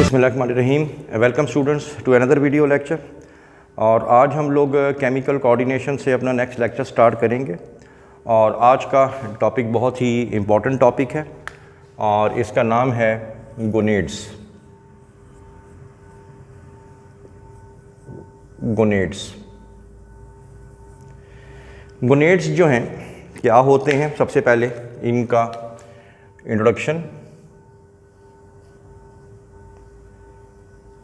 बिस्मिल्लाहिर्रहमानिर्रहीम। Welcome students to another video lecture. और आज हम लोग केमिकल कोऑर्डिनेशन से अपना नेक्स्ट लेक्चर स्टार्ट करेंगे। और आज का टॉपिक बहुत ही इम्पोर्टेंट टॉपिक है और इसका नाम है गोनेड्स। गोनेड्स जो हैं क्या होते हैं, सबसे पहले इनका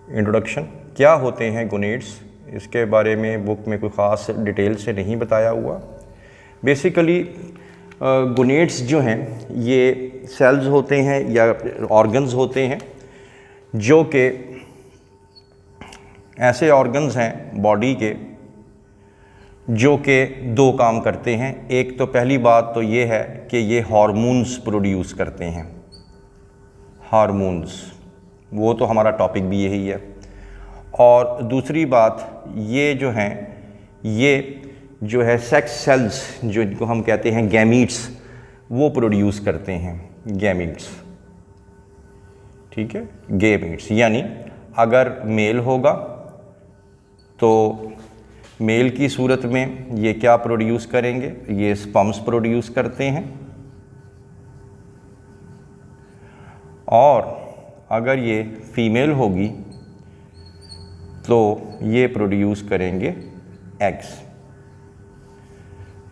इंट्रोडक्शन क्या होते हैं गोनेड्स, इसके बारे में बुक में कोई ख़ास डिटेल से नहीं बताया हुआ। बेसिकली गोनेड्स जो हैं ये सेल्स होते हैं या ऑर्गन्स होते हैं जो कि ऐसे ऑर्गन्स हैं बॉडी के जो कि दो काम करते हैं। एक तो पहली बात तो ये है कि ये हार्मोन्स प्रोड्यूस करते हैं। हार्मोन्स, वो तो हमारा टॉपिक भी यही है। और दूसरी बात ये जो है सेक्स सेल्स, जो इनको हम कहते हैं गैमीट्स, वो प्रोड्यूस करते हैं गैमीट्स। ठीक है, गैमीट्स यानी अगर मेल होगा तो मेल की सूरत में ये क्या प्रोड्यूस करेंगे, ये स्पर्म्स प्रोड्यूस करते हैं। और अगर ये फीमेल होगी तो ये प्रोड्यूस करेंगे एग्स।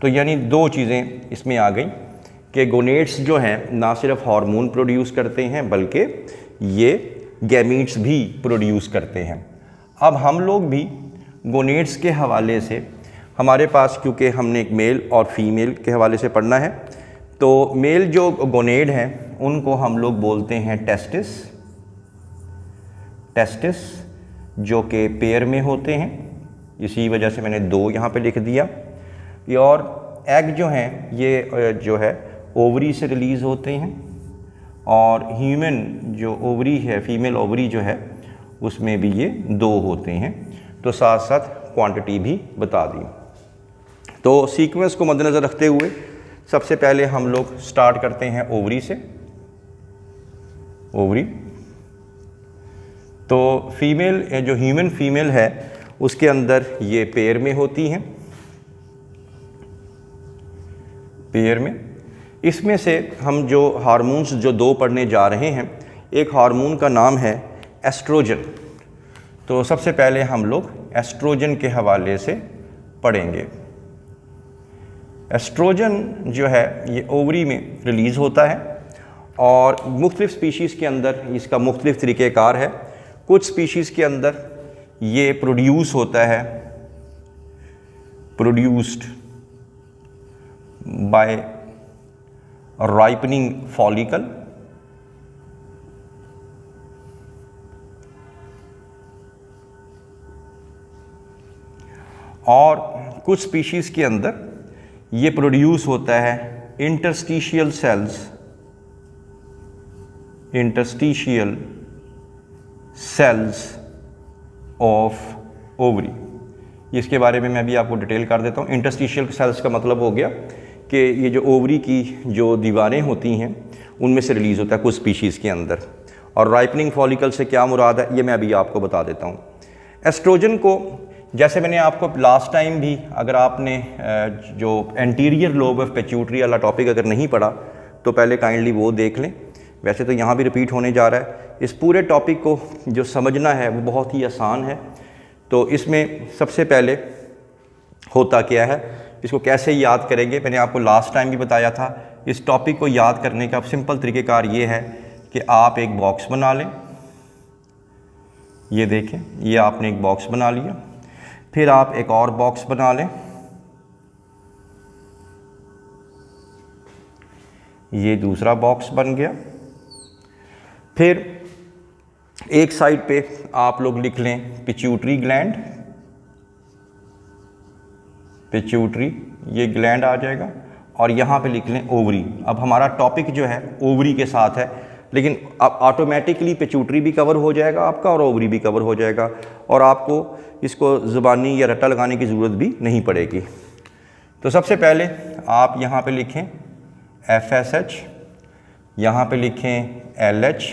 तो यानी दो चीज़ें इसमें आ गई कि गोनेड्स जो हैं ना सिर्फ हार्मोन प्रोड्यूस करते हैं बल्कि ये गैमीट्स भी प्रोड्यूस करते हैं। अब हम लोग भी गोनेड्स के हवाले से, हमारे पास क्योंकि हमने एक मेल और फीमेल के हवाले से पढ़ना है, तो मेल जो गोनेड हैं उनको हम लोग बोलते हैं टेस्टिस, जो कि पेयर में होते हैं। इसी वजह से मैंने दो यहाँ पे लिख दिया। और एग जो हैं ये जो है ओवरी से रिलीज़ होते हैं। और ह्यूमन जो ओवरी है, फीमेल ओवरी जो है, उसमें भी ये दो होते हैं। तो साथ साथ क्वांटिटी भी बता दी। तो सीक्वेंस को मद्देनज़र रखते हुए सबसे पहले हम लोग स्टार्ट करते हैं ओवरी से। ओवरी तो फीमेल, जो ह्यूमन फीमेल है उसके अंदर ये पेयर में होती हैं। पेयर में इसमें से हम जो हार्मोन्स जो दो पढ़ने जा रहे हैं, एक हार्मोन का नाम है एस्ट्रोजन। तो सबसे पहले हम लोग एस्ट्रोजन के हवाले से पढ़ेंगे। एस्ट्रोजन जो है ये ओवरी में रिलीज़ होता है और मुख्तलिफ़ स्पीशीज़ के अंदर इसका मुख्तलिफ़ तरीक़ेकार है। कुछ स्पीशीज़ के अंदर ये प्रोड्यूस होता है, प्रोड्यूस्ड बाय राइपनिंग फॉलिकल। और कुछ स्पीशीज़ के अंदर ये प्रोड्यूस होता है इंटरस्टिशियल सेल्स ऑफ ओवरी। इसके बारे में मैं भी आपको डिटेल कर देता हूँ। इंटरस्टिशियल सेल्स का मतलब हो गया कि ये जो ओवरी की जो दीवारें होती हैं उनमें से रिलीज़ होता है कुछ स्पीशीज़ के अंदर। और राइपनिंग फॉलिकल से क्या मुराद है ये मैं अभी आपको बता देता हूँ। एस्ट्रोजन को, जैसे मैंने आपको लास्ट टाइम भी, अगर आपने जो एंटीरियर लोब ऑफ पिट्यूटरी वाला टॉपिक अगर नहीं पढ़ा तो पहले काइंडली वो देख लें। वैसे तो यहाँ भी रिपीट होने जा रहा है। इस पूरे टॉपिक को जो समझना है वो बहुत ही आसान है। तो इसमें सबसे पहले होता क्या है, इसको कैसे याद करेंगे, मैंने आपको लास्ट टाइम भी बताया था। इस टॉपिक को याद करने का सिंपल तरीक़ेकार ये है कि आप एक बॉक्स बना लें। ये देखें, ये आपने एक बॉक्स बना लिया। फिर आप एक और बॉक्स बना लें। ये दूसरा बॉक्स बन गया। फिर एक साइड पे आप लोग लिख लें पिट्यूटरी ग्लैंड। पिट्यूटरी, ये ग्लैंड आ जाएगा। और यहाँ पे लिख लें ओवरी। अब हमारा टॉपिक जो है ओवरी के साथ है, लेकिन अब ऑटोमेटिकली पिट्यूटरी भी कवर हो जाएगा आपका और ओवरी भी कवर हो जाएगा और आपको इसको ज़ुबानी या रट्टा लगाने की ज़रूरत भी नहीं पड़ेगी। तो सबसे पहले आप यहाँ पे लिखें FSH, यहाँ पे लिखें LH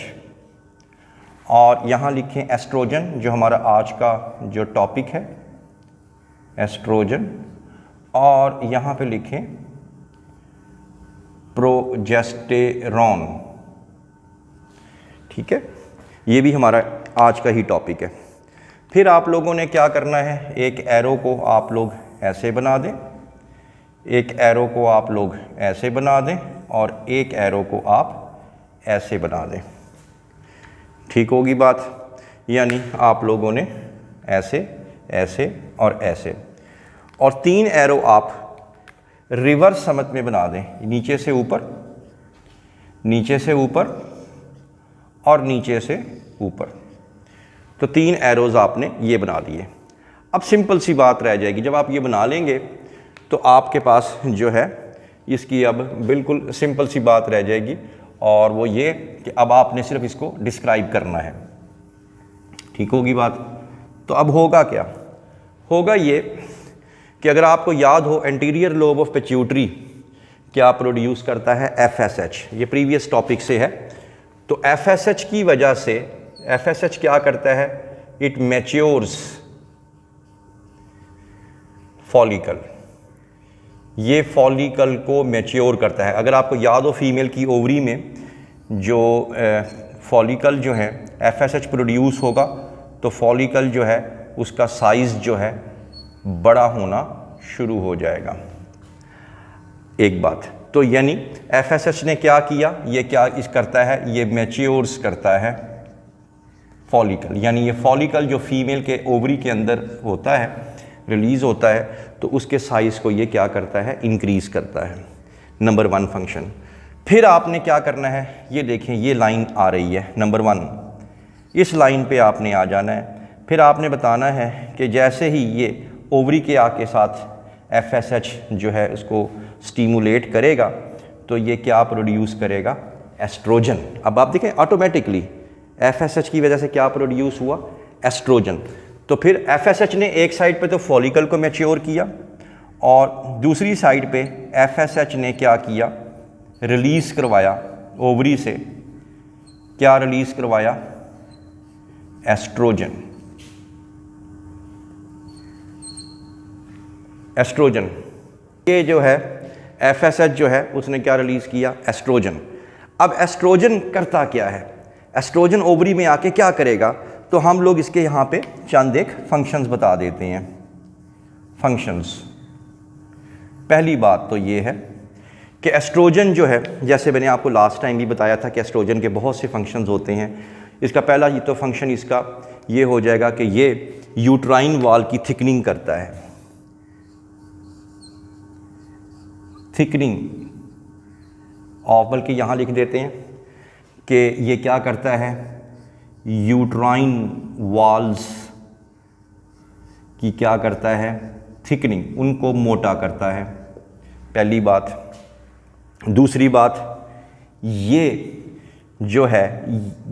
और यहाँ लिखें एस्ट्रोजन, जो हमारा आज का जो टॉपिक है एस्ट्रोजन, और यहाँ पे लिखें प्रोजेस्टेरॉन। ठीक है, ये भी हमारा आज का ही टॉपिक है। फिर आप लोगों ने क्या करना है, एक एरो को आप लोग ऐसे बना दें, एक एरो को आप लोग ऐसे बना दें, और एक एरो को आप ऐसे बना दें। ठीक होगी बात, यानी आप लोगों ने ऐसे, ऐसे और ऐसे, और 3 एरो आप रिवर्स समत में बना दें, नीचे से ऊपर, नीचे से ऊपर और नीचे से ऊपर। तो 3 एरोज़ आपने ये बना दिए। अब सिंपल सी बात रह जाएगी, जब आप ये बना लेंगे तो आपके पास जो है इसकी अब बिल्कुल सिंपल सी बात रह जाएगी, और वो ये कि अब आपने सिर्फ इसको डिस्क्राइब करना है। ठीक होगी बात। तो अब होगा क्या, होगा ये कि अगर आपको याद हो एंटीरियर लोब ऑफ पिट्यूटरी क्या प्रोड्यूस करता है, FSH, ये प्रीवियस टॉपिक से है। तो FSH की वजह से FSH क्या करता है, इट मैच्योर्स फॉलिकल, ये फॉलिकल को मैच्योर करता है। अगर आपको याद हो फीमेल की ओवरी में जो फॉलिकल जो है FSH प्रोड्यूस होगा, तो फॉलिकल जो है उसका साइज़ जो है बड़ा होना शुरू हो जाएगा। एक बात तो यानी FSH ने क्या किया, ये क्या इस करता है, ये मैच्योर्स करता है फॉलिकल, यानी ये फॉलिकल जो फीमेल के ओवरी के अंदर होता है, रिलीज़ होता है, तो उसके साइज़ को ये क्या करता है, इंक्रीज़ करता है। Number 1 function. फिर आपने क्या करना है, ये देखें ये लाइन आ रही है नंबर 1, इस लाइन पे आपने आ जाना है। फिर आपने बताना है कि जैसे ही ये ओवरी के आग के साथ FSH जो है उसको स्टीमुलेट करेगा, तो ये क्या प्रोड्यूस करेगा, एस्ट्रोजन। अब आप देखें ऑटोमेटिकली FSH की वजह से क्या प्रोड्यूस हुआ, एस्ट्रोजन। तो फिर FSH ने एक साइड पे तो फॉलिकल को मैच्योर किया, और दूसरी साइड पे FSH ने क्या किया, रिलीज़ करवाया ओवरी से, क्या रिलीज़ करवाया, एस्ट्रोजन। एस्ट्रोजन ये जो है FSH जो है उसने क्या रिलीज़ किया, एस्ट्रोजन। अब एस्ट्रोजन करता क्या है, एस्ट्रोजन ओवरी में आके क्या करेगा, तो हम लोग इसके यहाँ पे चंद एक फंक्शंस बता देते हैं। फंक्शंस, पहली बात तो ये है कि एस्ट्रोजन जो है, जैसे मैंने आपको लास्ट टाइम भी बताया था कि एस्ट्रोजन के बहुत से फंक्शंस होते हैं। इसका पहला ये तो फंक्शन इसका ये हो जाएगा कि ये यूट्राइन वॉल की थिकनिंग करता है, थिकनिंग, और बल्कि यहाँ लिख देते हैं कि ये क्या करता है, यूट्राइन वॉल्स की क्या करता है, थिकनिंग, उनको मोटा करता है। पहली बात। दूसरी बात, ये जो है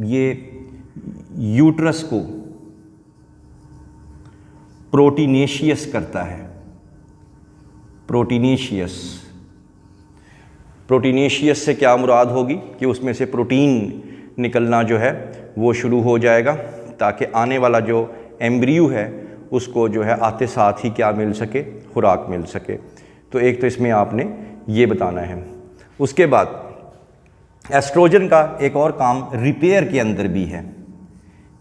ये यूट्रस को प्रोटीनेशियस करता है, प्रोटीनेशियस। प्रोटीनेशियस से क्या मुराद होगी कि उसमें से प्रोटीन निकलना जो है वो शुरू हो जाएगा, ताकि आने वाला जो एम्ब्रियो है उसको जो है आते साथ ही क्या मिल सके, खुराक मिल सके। तो एक तो इसमें आपने ये बताना है। उसके बाद एस्ट्रोजन का एक और काम रिपेयर के अंदर भी है,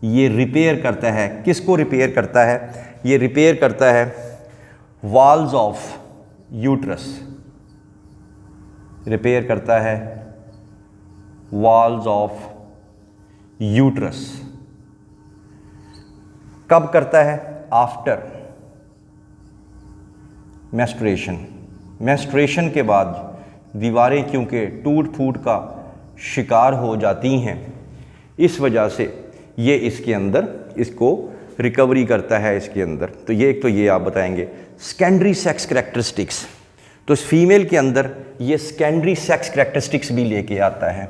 ये रिपेयर करता है। किसको रिपेयर करता है, ये रिपेयर करता है वॉल्स ऑफ यूट्रस, रिपेयर करता है वॉल्स ऑफ यूट्रस। कब करता है, आफ्टर मेंस्ट्रुएशन। मेंस्ट्रुएशन के बाद दीवारें क्योंकि टूट फूट का शिकार हो जाती हैं, इस वजह से ये इसके अंदर इसको रिकवरी करता है इसके अंदर। तो ये एक तो ये आप बताएंगे सेकेंडरी सेक्स करैक्टरिस्टिक्स। तो इस फीमेल के अंदर ये सेकेंडरी सेक्स करैक्टरिस्टिक्स भी लेके आता है,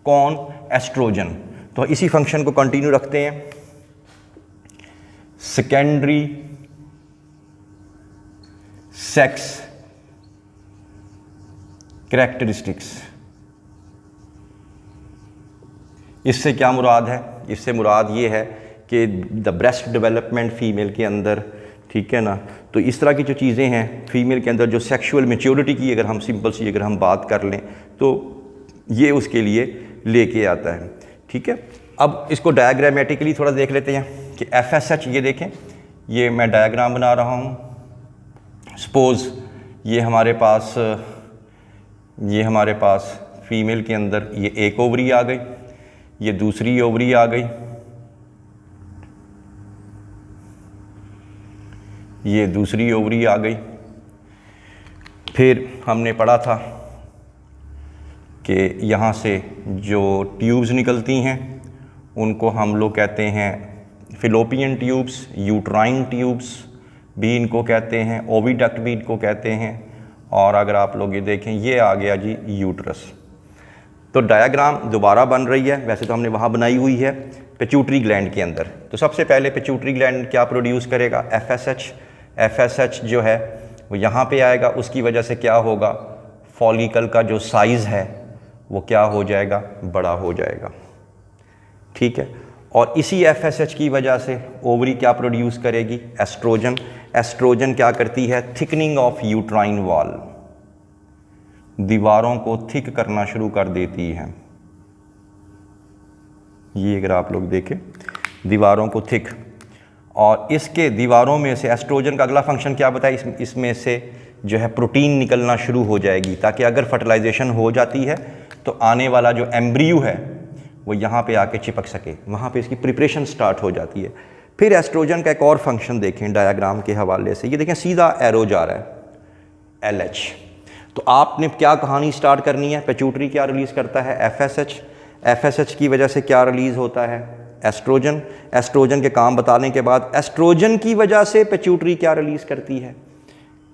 कौन, एस्ट्रोजन। तो इसी फंक्शन को कंटिन्यू रखते हैं, सेकेंडरी सेक्स करैक्टरिस्टिक्स। इससे क्या मुराद है, इससे मुराद ये है कि द ब्रेस्ट डेवलपमेंट फ़ीमेल के अंदर, ठीक है ना। तो इस तरह की जो चीज़ें हैं फ़ीमेल के अंदर, जो सेक्सुअल मैच्योरिटी की अगर हम सिंपल सी अगर हम बात कर लें तो ये उसके लिए लेके आता है, ठीक है। अब इसको डायग्रामेटिकली थोड़ा देख लेते हैं कि FSH, ये देखें, ये मैं डायग्राम बना रहा हूँ। सपोज़ ये हमारे पास फ़ीमेल के अंदर ये एक ओवरी आ गई, ये दूसरी ओवरी आ गई, ये दूसरी ओवरी आ गई। फिर हमने पढ़ा था कि यहाँ से जो ट्यूब्स निकलती हैं उनको हम लोग कहते हैं फिलोपियन ट्यूब्स, यूट्राइन ट्यूब्स भी इनको कहते हैं, ओविडक्ट भी इनको कहते हैं। और अगर आप लोग ये देखें, ये आ गया जी यूट्रस। तो डायग्राम दोबारा बन रही है, वैसे तो हमने वहाँ बनाई हुई है पिट्यूटरी ग्लैंड के अंदर। तो सबसे पहले पिट्यूटरी ग्लैंड क्या प्रोड्यूस करेगा? FSH। FSH जो है वो यहाँ पे आएगा, उसकी वजह से क्या होगा, फॉलिकल का जो साइज़ है वो क्या हो जाएगा, बड़ा हो जाएगा, ठीक है। और इसी FSH की वजह से ओवरी क्या प्रोड्यूस करेगी, एस्ट्रोजन। एस्ट्रोजन क्या करती है, थिकनिंग ऑफ यूट्राइन वॉल, दीवारों को थिक करना शुरू कर देती है। ये अगर आप लोग देखें, दीवारों को थिक, और इसके दीवारों में से एस्ट्रोजन का अगला फंक्शन क्या बताया, इसमें से जो है प्रोटीन निकलना शुरू हो जाएगी, ताकि अगर फर्टिलाइजेशन हो जाती है तो आने वाला जो एम्ब्रियो है वो यहाँ पे आके चिपक सके, वहाँ पे इसकी प्रिपरेशन स्टार्ट हो जाती है। फिर एस्ट्रोजन का एक और फंक्शन देखें डायग्राम के हवाले से, ये देखें सीधा एरो जा रहा है, LH। तो आपने क्या कहानी स्टार्ट करनी है, पिट्यूटरी क्या रिलीज़ करता है, FSH। FSH की वजह से क्या रिलीज़ होता है, एस्ट्रोजन। एस्ट्रोजन के काम बताने के बाद एस्ट्रोजन की वजह से पिट्यूटरी क्या रिलीज़ करती है,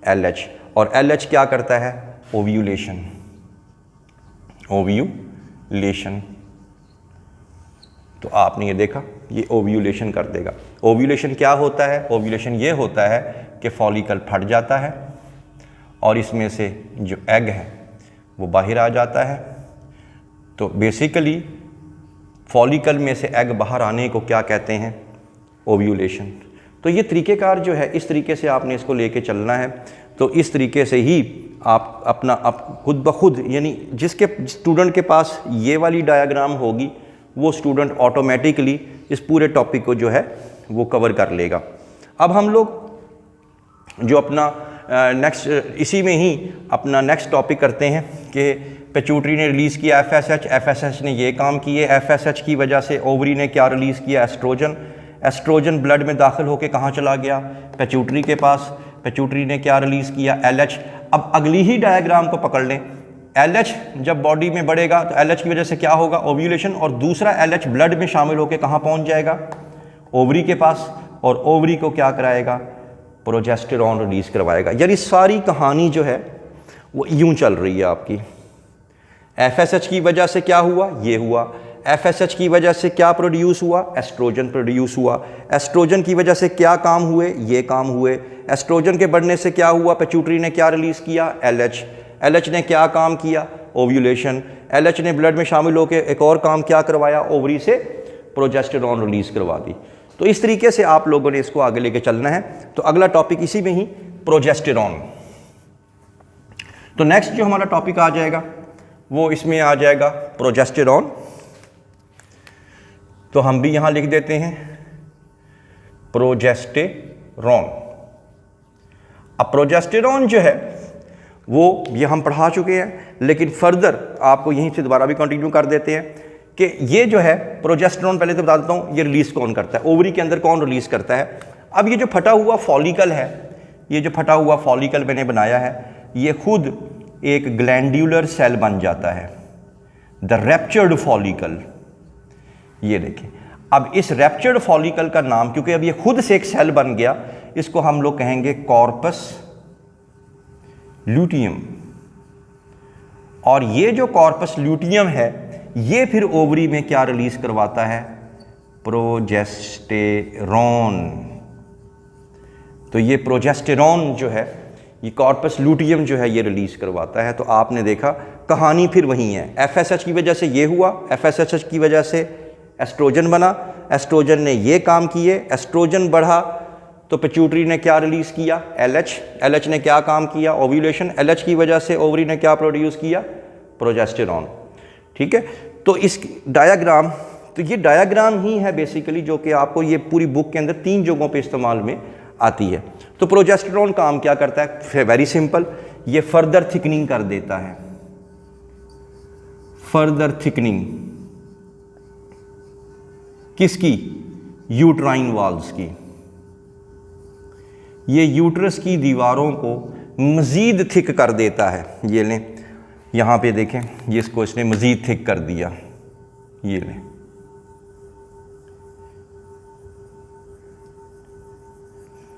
LH। और LH क्या करता है, ओव्यूलेशन। ओव्यूलेशन, तो आपने ये देखा, ये ओव्यूलेशन कर देगा। ओव्यूलेशन क्या होता है, ओव्यूलेशन ये होता है कि फॉलिकल फट जाता है और इसमें से जो एग है वो बाहर आ जाता है। तो बेसिकली फॉलिकल में से एग बाहर आने को क्या कहते हैं, ओव्यूलेशन। तो ये तरीक़ेकार जो है, इस तरीके से आपने इसको लेके चलना है। तो इस तरीके से ही आप अपना खुद ब खुद, यानी जिसके स्टूडेंट के पास ये वाली डायग्राम होगी वो स्टूडेंट ऑटोमेटिकली इस पूरे टॉपिक को जो है वो कवर कर लेगा। अब हम लोग जो अपना नेक्स्ट, इसी में ही अपना नेक्स्ट टॉपिक करते हैं कि पिट्यूटरी ने रिलीज़ किया FSH, FSH ने ये काम किए, FSH की वजह से ओवरी ने क्या रिलीज़ किया, एस्ट्रोजन। एस्ट्रोजन ब्लड में दाखिल होकर कहाँ चला गया, पिट्यूटरी के पास। पिट्यूटरी ने क्या रिलीज़ किया, LH। अब अगली ही डायग्राम को पकड़ लें, LH जब बॉडी में बढ़ेगा तो LH की वजह से क्या होगा, ओव्यूलेशन, और दूसरा LH ब्लड में शामिल होकर कहाँ पहुँच जाएगा, ओवरी के पास, और ओवरी को क्या कराएगा, प्रोजेस्टेरॉन रिलीज़ करवाएगा। यानी सारी कहानी जो है वो यूं चल रही है आपकी। FSH की वजह से क्या हुआ, ये हुआ। FSH की वजह से क्या प्रोड्यूस हुआ, एस्ट्रोजन प्रोड्यूस हुआ। एस्ट्रोजन की वजह से क्या काम हुए, ये काम हुए। एस्ट्रोजन के बढ़ने से क्या हुआ, पिट्यूटरी ने क्या रिलीज़ किया, LH। LH ने क्या काम किया, ओव्यूलेशन। LH ने ब्लड में शामिल होकर एक और काम क्या करवाया, ओवरी से प्रोजेस्टेरॉन रिलीज़ करवा दी। तो इस तरीके से आप लोगों ने इसको आगे लेके चलना है। तो अगला टॉपिक इसी में ही, प्रोजेस्टेरॉन। तो नेक्स्ट जो हमारा टॉपिक आ जाएगा वो इसमें आ जाएगा प्रोजेस्टेरॉन। तो हम भी यहां लिख देते हैं प्रोजेस्टेरॉन। अब प्रोजेस्टेरॉन जो है वो ये हम पढ़ा चुके हैं, लेकिन फर्दर आपको यहीं से दोबारा भी कंटिन्यू कर देते हैं कि ये जो है प्रोजेस्टेरॉन, पहले तो बता देता हूँ ये रिलीज़ कौन करता है, ओवरी के अंदर कौन रिलीज़ करता है। अब ये जो फटा हुआ फॉलिकल है, ये जो फटा हुआ फॉलिकल मैंने बनाया है, ये खुद एक ग्लैंड्यूलर सेल बन जाता है, द रैप्चर्ड फॉलिकल। ये देखें, अब इस रैप्चर्ड फॉलिकल का नाम, क्योंकि अब ये खुद से एक सेल बन गया, इसको हम लोग कहेंगे कॉर्पस ल्यूटियम। और ये जो कॉर्पस ल्यूटियम है, ये फिर ओवरी में क्या रिलीज करवाता है, प्रोजेस्टेरॉन। तो ये प्रोजेस्टेरॉन जो है, ये कॉर्पस ल्यूटियम जो है, ये रिलीज करवाता है। तो आपने देखा कहानी फिर वही है, FSH की वजह से ये हुआ, FSH की वजह से एस्ट्रोजन बना, एस्ट्रोजन ने ये काम किए, एस्ट्रोजन बढ़ा तो पिट्यूटरी ने क्या रिलीज़ किया, LH, LH ने क्या काम किया, ओव्यूलेशन, LH की वजह से ओवरी ने क्या प्रोड्यूस किया, प्रोजेस्टेरॉन। ठीक है, तो इस डायग्राम, तो ये डायग्राम ही है बेसिकली जो कि आपको ये पूरी बुक के अंदर 3 जगहों पे इस्तेमाल में आती है। तो प्रोजेस्टेरॉन काम क्या करता है, वेरी सिंपल, ये फर्दर थिकनिंग कर देता है, फर्दर थिकनिंग किसकी, यूट्राइन वॉल्स की। ये यूट्रस की दीवारों को मज़ीद थिक कर देता है। ये लें, यहाँ पे देखें, ये इसको इसने मज़ीद थिक कर दिया, ये लें।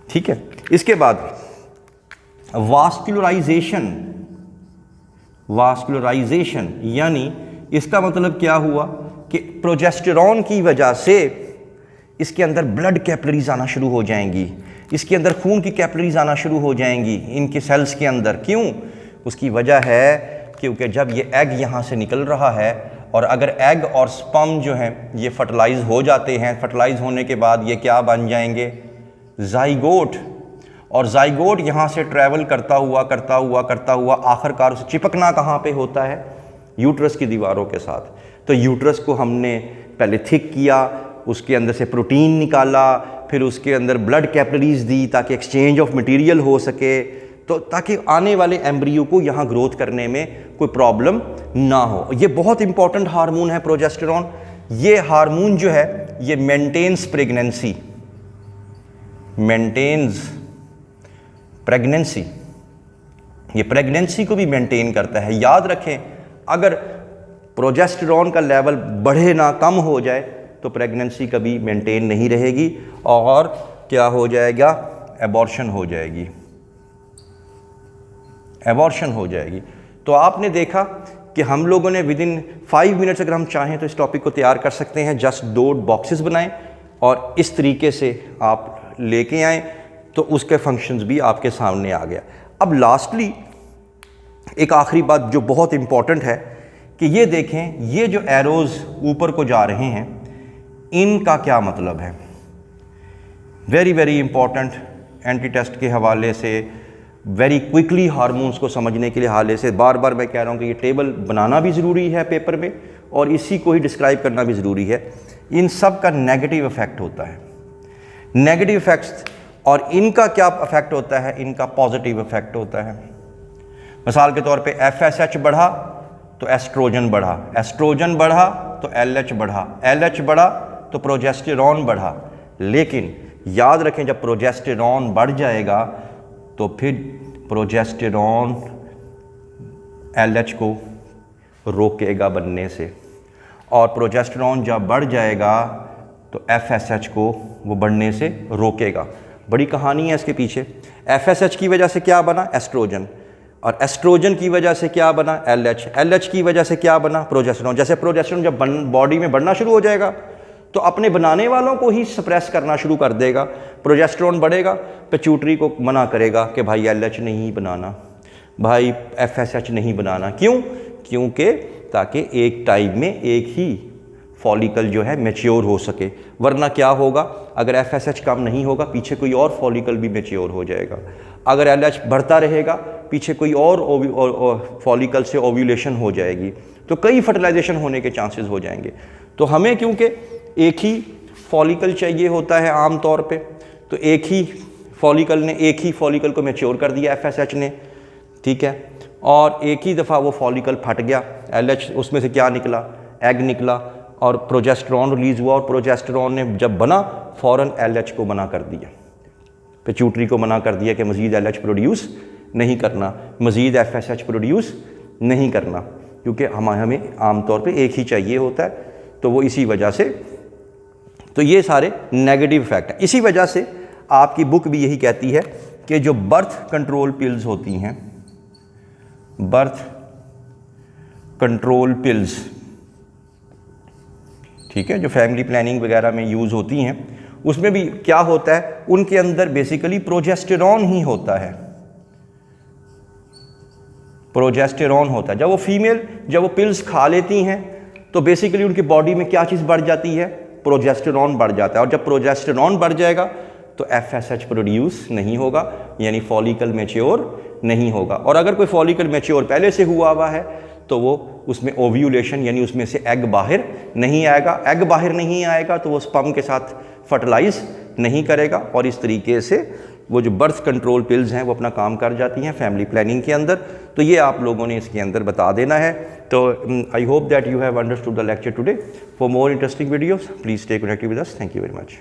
ठीक है, इसके बाद वास्कुलराइजेशन, वास्कुलराइजेशन यानी इसका मतलब क्या हुआ कि प्रोजेस्टेरॉन की वजह से इसके अंदर ब्लड कैपिलरीज आना शुरू हो जाएंगी, इसके अंदर खून की कैपिलरीज आना शुरू हो जाएंगी इनके सेल्स के अंदर। क्यों? उसकी वजह है क्योंकि जब ये एग यहाँ से निकल रहा है और अगर एग और स्पर्म जो हैं ये फर्टिलाइज हो जाते हैं, फर्टिलाइज होने के बाद ये क्या बन जाएंगे, जाइगोट। और जाइगोट यहाँ से ट्रैवल करता हुआ आखिरकार उसे चिपकना कहाँ पे होता है, यूट्रस की दीवारों के साथ। तो यूट्रस को हमने पहले थिक किया, उसके अंदर से प्रोटीन निकाला, फिर उसके अंदर ब्लड कैपिलरीज दी ताकि एक्सचेंज ऑफ मटेरियल हो सके, तो ताकि आने वाले एम्ब्रियो को यहाँ ग्रोथ करने में कोई प्रॉब्लम ना हो। ये बहुत इंपॉर्टेंट हार्मोन है प्रोजेस्टेरॉन। ये हार्मोन जो है ये मेंटेन्स प्रेगनेंसी, मेंटेन्स प्रेगनेंसी, ये प्रेगनेंसी को भी मेंटेन करता है। याद रखें, अगर प्रोजेस्टेरॉन का लेवल बढ़े ना कम हो जाए तो प्रेगनेंसी कभी मेंटेन नहीं रहेगी और क्या हो जाएगा, एबॉर्शन हो जाएगी, एबॉर्शन हो जाएगी। तो आपने देखा कि हम लोगों ने विद इन 5 मिनट्स अगर हम चाहें तो इस टॉपिक को तैयार कर सकते हैं। जस्ट 2 बॉक्सेस बनाएं और इस तरीके से आप लेके आएँ तो उसके फंक्शंस भी आपके सामने आ गया। अब लास्टली एक आखिरी बात जो बहुत इम्पॉर्टेंट है कि ये देखें, ये जो एरोज़ ऊपर को जा रहे हैं इनका क्या मतलब है। Very very important, entry test के हवाले से, वेरी क्विकली हार्मोन्स को समझने के हवाले से बार बार मैं कह रहा हूँ कि ये टेबल बनाना भी ज़रूरी है पेपर में और इसी को ही डिस्क्राइब करना भी ज़रूरी है। इन सब का नेगेटिव इफ़ेक्ट होता है, नेगेटिव इफ़ेक्ट्स, और इनका क्या इफ़ेक्ट होता है, इनका पॉजिटिव इफ़ेक्ट होता है। मिसाल के तौर पे FSH बढ़ा तो एस्ट्रोजन बढ़ा, एस्ट्रोजन बढ़ा तो LH बढ़ा, LH बढ़ा तो प्रोजेस्टेरॉन बढ़ा। लेकिन याद रखें, जब प्रोजेस्टेरॉन बढ़ जाएगा तो फिर प्रोजेस्टेरॉन LH को रोकेगा बनने से, और प्रोजेस्टेरॉन जब बढ़ जाएगा तो FSH को वो बढ़ने से रोकेगा। बड़ी कहानी है इसके पीछे। FSH की वजह से क्या बना, एस्ट्रोजन, और एस्ट्रोजन की वजह से क्या बना, LH, LH की वजह से क्या बना, प्रोजेस्टेरॉन। जैसे प्रोजेस्टेरॉन जब बॉडी में बढ़ना शुरू हो जाएगा तो अपने बनाने वालों को ही सप्रेस करना शुरू कर देगा। प्रोजेस्टेरॉन बढ़ेगा, पिट्यूटरी को मना करेगा कि भाई LH नहीं बनाना, भाई FSH नहीं बनाना। क्यों? क्योंकि ताकि एक टाइम में एक ही फॉलिकल जो है मैच्योर हो सके, वरना क्या होगा, अगर FSH कम नहीं होगा पीछे कोई और फॉलिकल भी मैच्योर हो जाएगा। अगर LH बढ़ता रहेगा पीछे कोई और फॉलिकल से ओव्यूलेशन हो जाएगी, तो कई फर्टिलाइजेशन होने के चांसेस हो जाएंगे। तो हमें क्योंकि एक ही फॉलिकल चाहिए होता है आम तौर पे, तो एक ही फॉलिकल को मैच्योर कर दिया FSH ने, ठीक है, और एक ही दफ़ा वो फॉलिकल फट गया, LH उसमें से क्या निकला, एग निकला, और प्रोजेस्टेरॉन रिलीज़ हुआ, और प्रोजेस्टेरॉन ने जब बना फ़ौरन LH को मना कर दिया, पिट्यूटरी को मना कर दिया कि मज़ीद LH प्रोड्यूस नहीं करना, मज़ीद FSH प्रोड्यूस नहीं करना, क्योंकि हमें आमतौर पे एक ही चाहिए होता है। तो वो इसी वजह से, तो ये सारे नेगेटिव इफेक्ट हैं। इसी वजह से आपकी बुक भी यही कहती है कि जो बर्थ कंट्रोल पिल्स होती हैं, बर्थ कंट्रोल पिल्स, ठीक है, जो फैमिली प्लानिंग वगैरह में यूज़ होती हैं, उसमें भी क्या होता है, उनके अंदर बेसिकली प्रोजेस्टेरॉन ही होता है, प्रोजेस्टेरॉन होता है। जब वो फीमेल जब वो पिल्स खा लेती हैं तो बेसिकली उनकी बॉडी में क्या चीज़ बढ़ जाती है, प्रोजेस्टेरॉन बढ़ जाता है, और जब प्रोजेस्टेरॉन बढ़ जाएगा तो FSH प्रोड्यूस नहीं होगा, यानी फॉलिकल मैच्योर नहीं होगा। और अगर कोई फॉलिकल मैच्योर पहले से हुआ है तो वो उसमें ओव्यूलेशन यानी उसमें से एग बाहर नहीं आएगा। एग बाहर नहीं आएगा तो वो स्पर्म के साथ फर्टिलाइज नहीं करेगा, और इस तरीके से वो जो बर्थ कंट्रोल पिल्स हैं वो अपना काम कर जाती हैं फैमिली प्लानिंग के अंदर। तो ये आप लोगों ने इसके अंदर बता देना है। तो I hope that you have understood the lecture today. For more interesting videos please stay connected with us. Thank you very much.